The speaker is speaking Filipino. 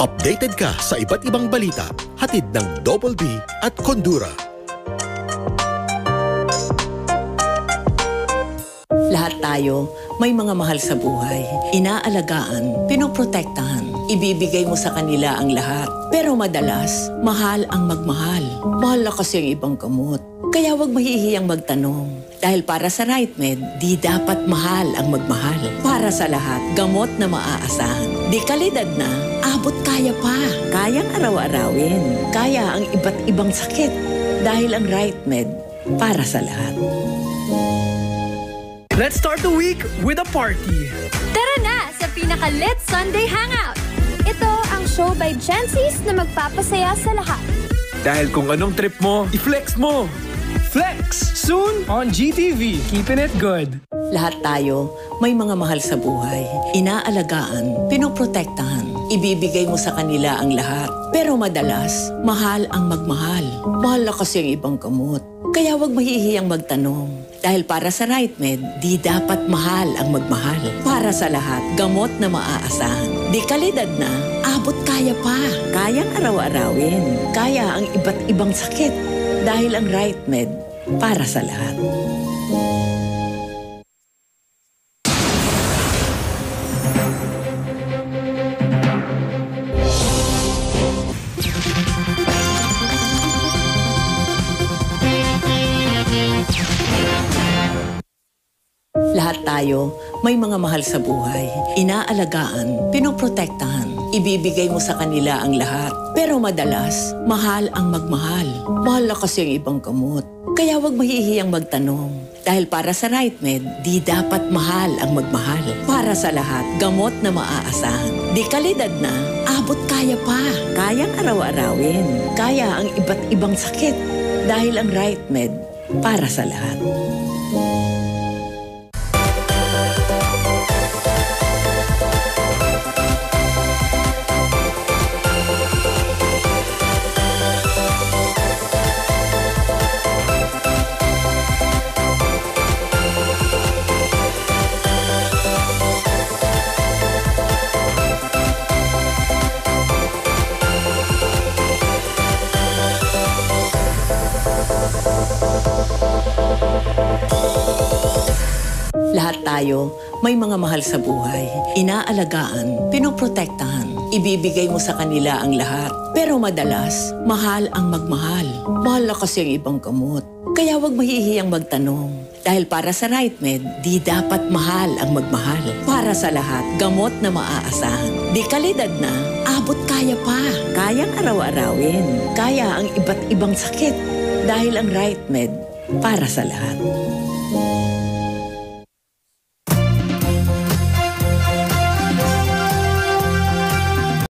Updated ka sa iba't ibang balita, hatid ng Double B at Kondura. Lahat tayo may mga mahal sa buhay. Inaalagaan, pinoprotektahan. Ibibigay mo sa kanila ang lahat. Pero madalas, mahal ang magmahal. Mahal na kasi ang ibang gamot. Kaya huwag mahihiyang magtanong. Dahil para sa RightMed, di dapat mahal ang magmahal. Para sa lahat, gamot na maaasahan. Di kalidad na, abot kaya pa. Kayang araw-arawin. Kaya ang iba't ibang sakit. Dahil ang RightMed, para sa lahat. Let's start the week with a party. Tara na sa pinaka-lit Sunday Hangout. Ito ang show by Jensies na magpapasaya sa lahat. Dahil kung anong trip mo, i-flex mo. Flex! Soon on GTV. Keeping it good. Lahat tayo may mga mahal sa buhay. Inaalagaan, pinoprotektahan. Ibibigay mo sa kanila ang lahat. Pero madalas, mahal ang magmahal. Mahal na kasi ang ibang gamot. Kaya huwag mahihiyang magtanong. Dahil para sa RightMed, di dapat mahal ang magmahal. Para sa lahat, gamot na maaasahan. Di kalidad na, abot kaya pa. Kayang araw-arawin. Kaya ang iba't ibang sakit. Dahil ang RightMed, para sa lahat. Lahat tayo may mga mahal sa buhay. Inaalagaan, pinoprotektahan. Ibibigay mo sa kanila ang lahat. Pero madalas, mahal ang magmahal. Mahal na kasi ang ibang gamot. Kaya huwag mahihiyang magtanong. Dahil para sa RightMed, di dapat mahal ang magmahal. Para sa lahat, gamot na maaasahan. Di kalidad na, abot kaya pa. Kayang araw-arawin. Kaya ang iba't ibang sakit. Dahil ang RightMed, para sa lahat. Lahat tayo may mga mahal sa buhay. Inaalagaan, pinoprotektahan. Ibibigay mo sa kanila ang lahat. Pero madalas, mahal ang magmahal. Mahal na kasi ang ibang gamot. Kaya huwag mahihiyang magtanong. Dahil para sa RightMed, di dapat mahal ang magmahal. Para sa lahat, gamot na maaasahan. Di kalidad na, abot kaya pa. Kayang araw-arawin. Kaya ang iba't ibang sakit. Dahil ang RightMed, para sa lahat.